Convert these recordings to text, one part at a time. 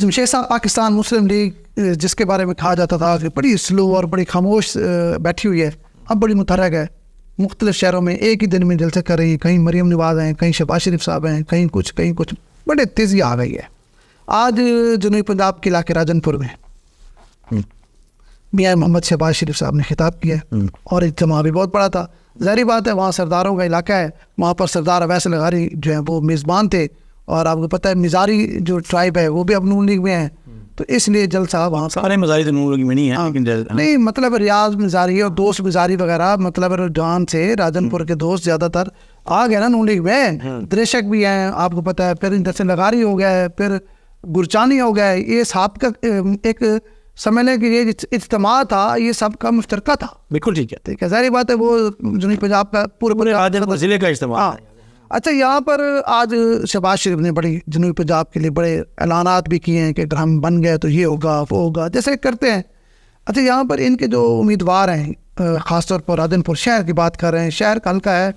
जमशेद साहब पाकिस्तान मुस्लिम लीग जिसके बारे में कहा जाता था कि बड़ी स्लो और बड़ी खामोश बैठी हुई है, अब बड़ी मुतहरक है। मुख्तलिफ शहरों में एक ही दिन में जलसे कर रही है, कहीं मरीम नवाज हैं, कहीं शहबाज शरीफ साहब हैं, कहीं कुछ बड़े तेज़ी आ गई है। आज जनूबी पंजाब के इलाके राजनपुर में मियाँ मोहम्मद शहबाज शरीफ साहब ने खिताब किया और इज्तिमा भी बहुत बड़ा था। ज़ाहिर बात है वहाँ सरदारों का इलाका है, वहाँ पर सरदार अवैस लगारी जो है वो मेज़बान थे, और आपको पता है मिजारी जो ट्राइब है वो भी अब नून लीग में है, तो इसलिए जलसा वहाँ सारे मजारी तो नून लीग में नहीं है, लेकिन नहीं मतलब रियाज मिजारी और दोस्त मिजारी वगैरह, मतलब जान से राजनपुर के दोस्त ज़्यादातर आ गए ना नून लीग में। दृशक भी हैं आपको पता है, फिर इधर से लगारी हो गया है, फिर गुरचानी हो गया है। ये साहब का एक समझ लें कि ये इज्तिमा था, ये सब का मुश्तरका था। बिल्कुल ठीक है, ठीक है, ज़ाहिर बात है वो जनूबी पंजाब का पूरे राजनपुर जिले का इज्तिमा। अच्छा, यहाँ पर आज शहबाज शरीफ ने बड़ी जनूबी पंजाब के लिए बड़े ऐलानात भी किए हैं कि अगर हम बन गए तो ये होगा वो होगा, जैसे करते हैं। अच्छा, यहाँ पर इनके जो उम्मीदवार हैं, ख़ासतौर पर राजनपुर शहर की बात कर रहे हैं, शहर का हल्का है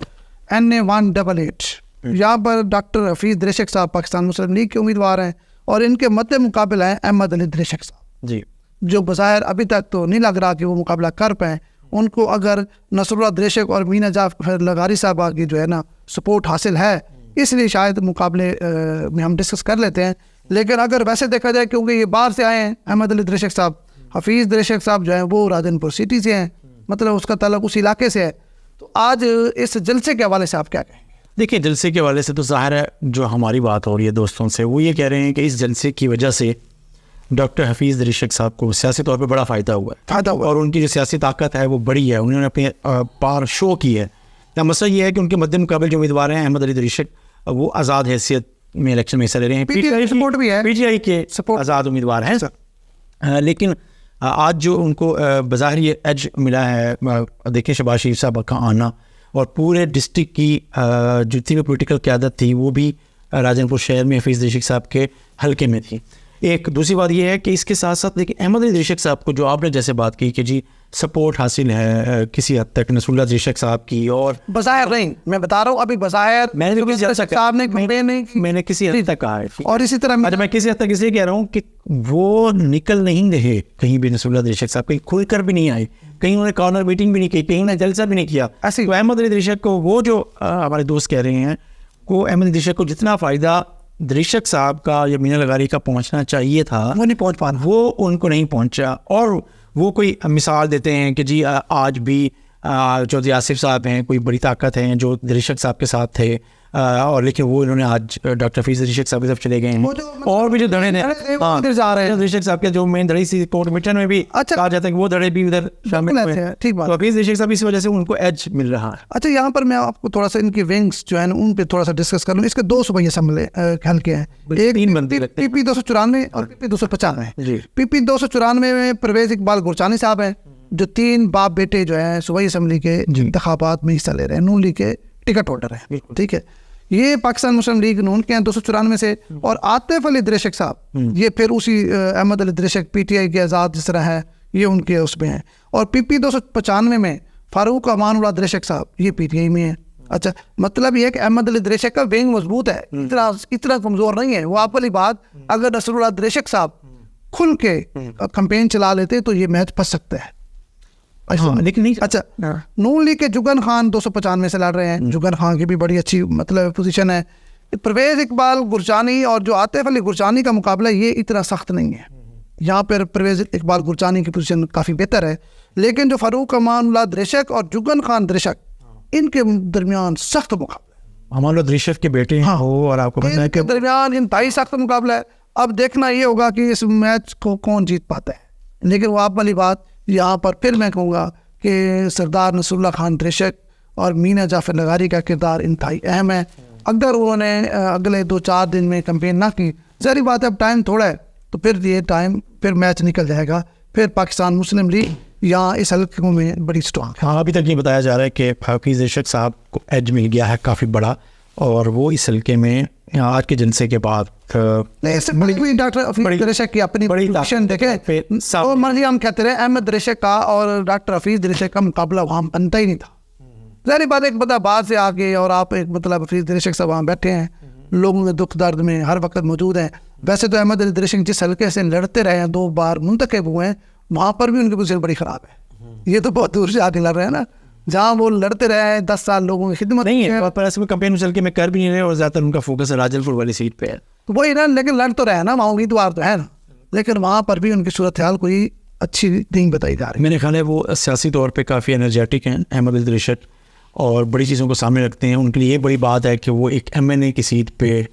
NA-188। यहाँ पर डॉक्टर हफीज़ दृशक साहब पाकिस्तान मुस्लिम लीग के उम्मीदवार हैं, और इनके मद्दे मुकाबला हैं अहमद अली दृशक साहब जी, जो बज़ाहिर अभी तक तो नहीं लग रहा कि वो मुकाबला कर पाएँ। उनको अगर नसरुल्लाह दृशक और मीना जाफर लगारी साहबा की जो है ना सपोर्ट हासिल है, इसलिए शायद मुकाबले में हम डिस्कस कर लेते हैं। लेकिन अगर वैसे देखा जाए, क्योंकि ये बाहर से आए हैं, अहमद अली दृशक साहब, हफीज़ दृशक साहब जो है वो राजनपुर सिटी से हैं, मतलब उसका ताल्लुक उस इलाके से है। तो आज इस जलसे के हवाले से आप क्या कहेंगे? देखिए, जलसे के हवाले से तो ज़ाहिर है जो हमारी बात हो रही है दोस्तों से, वो ये कह रहे हैं कि इस जलसे की वजह से डॉक्टर हफीज़ दृशक साहब को सियासी तौर पे बड़ा फ़ायदा हुआ है, और उनकी जो सियासी ताकत है वो बड़ी है, उन्होंने अपने पार शो की है। या मसला ये है कि उनके मद्दे मुकाबले जो उम्मीदवार हैं अहमद अली दृशक, वो आज़ाद हैसियत में इलेक्शन में हिस्सा ले रहे हैं। PTI सपोर्ट भी है, PTI के आज़ाद उम्मीदवार हैं, लेकिन आज जो उनको बज़ाहिर ये एज मिला है, देखिए शहबाज शरीफ साहब का आना, और पूरे डिस्ट्रिक्ट की जितनी भी पोलिटिकल क़यादत थी वो भी राजनपुर शहर में हफीज़ दृशक साहब के हल्के में थी। एक दूसरी बात यह है कि इसके साथ साथ देखिए अहमद अली दृशक साहब को, जो आपने जैसे बात की कि जी सपोर्ट हासिल है किसी हद तक नसरुल्लाह दृशक साहब की, और बज़ाहिर नहीं, मैं बता रहा हूँ अभी बज़ाहिर मैंने किसी हद तक साहब ने कंपेन नहीं की, मैंने किसी हद तक कहा है, और इसी तरह मैं किसी हद तक इसलिए कह रहा हूँ कि वो निकल नहीं रहे कहीं भी, नसरुल्लाह दृशक साहब कहीं खुल कर भी नहीं आए, कहीं उन्होंने कॉर्नर मीटिंग भी नहीं की, कहीं उन्होंने जलसा भी नहीं किया। ऐसे तो अहमद अली दृशक को, वो जो हमारे दोस्त कह रहे हैं, को अहमद अली दृशक को जितना फ़ायदा दृशक साहब का या मीना लगारी का पहुंचना चाहिए था, वो नहीं पहुंच पा रहा, वो उनको नहीं पहुंचा। और वो कोई मिसाल देते हैं कि जी आज भी चौधरी आसिफ साहब हैं, कोई बड़ी ताकत हैं जो दृशक साहब के साथ थे, और लेकिन वो इन्होंने आज डॉक्टर हफीज़ दृशक साहब की तरफ चले गए हैं। और भी जो धड़े हैं जा रहे हैं, दृशक साहब के जो मेन धड़ी सी कोर्ट मिशन में भी कहा जाता है कि वो धड़े भी उधर शामिल हैं। ठीक बात, तो हफीज़ दृशक साहब इस वजह से उनको एज मिल रहा है। अच्छा, यहाँ पर मैं आपको थोड़ा सा इनकी विंग्स जो है ना उन पे थोड़ा सा डिस्कस कर लूँ। इसके 2 सूबाई असम्बली हल्के हैं, एक 3 बनते लगते हैं, PP 294 और PP 295। जी, PP 294 में परवेज़ इकबाल गुरचानी साहब हैं, जो 3 बाप बेटे जो हैं सूबाई असम्बली के इंतखाबात में हिस्सा ले रहे हैं, नून लीग के टिकट होल्डर हैं। ठीक है, ये पाकिस्तान मुस्लिम लीग नून के हैं 294 से, और आतिफ अली दृशक साहब ये फिर उसी अहमद अली दृशक PTI के आज़ाद जिस तरह है, ये उनके उसमें हैं। और PP 295 में फारूक अमानुल्लाह दृशक साहब ये PTI में है। अच्छा, मतलब ये है कि अहमद अली दृशक का विंग मजबूत है, इतना कमज़ोर नहीं है वो। आप वाली बात, अगर नसरुल्लाह दृशक साहब खुल के कैंपेन चला लेते तो ये मैच फंस सकता है। लेकिन नहीं। अच्छा, नून लीग के जुगन खान 295 से लड़ रहे हैं, जुगन खान की भी बड़ी अच्छी मतलब पोजीशन है। परवेज़ इकबाल गुरचानी और जो आतिफ अली गुरचानी का मुकाबला ये इतना सख्त नहीं है। यहाँ पर परवेज़ इकबाल गुरचानी की पोजीशन काफ़ी बेहतर है, लेकिन जो फारूक अमानुल्लाह दृशक और जुगन खान दृशक, इनके दरमियान सख्त मुकाबला, अमानुल्लाह दृशक के बेटे हाँ हो, और आपको पता है कि दरमियान इंतहाई सख्त मुकाबला है। अब देखना ये होगा कि इस मैच को कौन जीत पाता है। लेकिन वो आप वाली बात, यहाँ पर फिर मैं कहूँगा कि सरदार नसरुल्लाह खान दृशक और मीना जाफर लगारी का किरदार इंतहाई अहम है। अगर उन्होंने अगले 2-4 दिन में कैंपेन ना की, ज़ाहिर बात है अब टाइम थोड़ा है, तो फिर ये टाइम फिर मैच निकल जाएगा, फिर पाकिस्तान मुस्लिम लीग यहाँ इस हल्के में बड़ी स्ट्रॉन्ग। हाँ, अभी तक ये बताया जा रहा है कि हफीज़ दृशक साहब को एज मिल गया है काफ़ी बड़ा, और वो इस हल्के में आज के जलसे के बाद डॉक्टर दृशक की अपनी पोजीशन देखे, और मर्जी हम कहते रहे अहमद दृशक का और डॉक्टर हफीज़ दृशक का मुकाबला वहाँ बनता ही नहीं था। ज़ाहिर बात एक बता बात से आके, और आप एक मतलब हफीज़ दृशक साहब वहाँ बैठे हैं, लोगों के दुख दर्द में हर वक्त मौजूद हैं। वैसे तो अहमद अली दरिश जिस हल्के से लड़ते रहे हैं 2 बार मुंतखब हुए हैं, वहाँ पर भी उनकी पोजीशन बड़ी ख़राब है। ये तो बहुत दूर से आके लड़ रहे हैं ना, जहाँ वो लड़ते रहे हैं 10 साल लोगों की खिदमत नहीं है, पर ऐसे में कंपेन चल के मैं कर भी नहीं रहे, और ज़्यादातर उनका फोकस राजलपुर वाली सीट पे है। तो वही ना, लेकिन लड़ तो रहे हैं ना, वहाँ उम्मीदवार तो है ना, लेकिन वहाँ पर भी उनकी सूरत हाल कोई अच्छी नहीं बताई जा रही। मेरे ख्याल है वो सियासी तौर पे काफ़ी एनर्जेटिक हैं अहमद अली दरिश, और बड़ी चीज़ों को सामने रखते हैं। उनके लिए ये बड़ी बात है कि वो एक MNA की सीट पे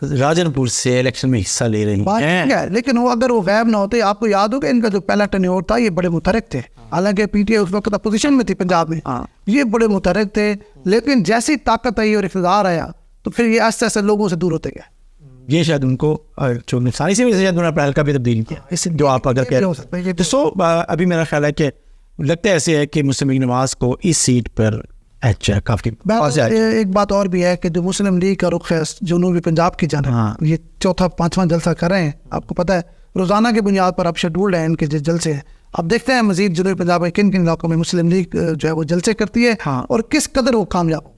राजनपुर से इलेक्शन में हिस्सा ले रही हैं। लेकिन वो अगर वो गैब ना होते, आपको याद होगा इनका जो पहला टर्न्योर था ये बड़े मुतहरिक थे, हालांकि PTI उस वक्त अपोजिशन में थी पंजाब में, ये बड़े मुतहरिक थे, लेकिन जैसी ताकत आई और इक़्तिदार आया तो फिर ये आस्ते आस्ते लोगों से दूर होते गए। ये शायद उनको जो नुकसानी से शायद उन्होंने अपना हल्का भी तब्दील किया, इससे जो आप अगर कह रहे हैं। तो अभी मेरा ख्याल है कि लगता है ऐसे है कि मुस्लिम लीग नवाज को इस सीट पर काफ़ी एक बात और भी है कि जो मुस्लिम लीग का रुख है जनूबी पंजाब की जानिब, ये 4था-5वां जलसा कर रहे हैं। आपको पता है रोज़ाना की बुनियाद पर अब शेड्यूल्ड है इनके जो जलसे हैं। अब देखते हैं मजीद जनूबी पंजाब में किन किन इलाकों में मुस्लिम लीग जो है वो जलसे करती है और किस कदर वो कामयाब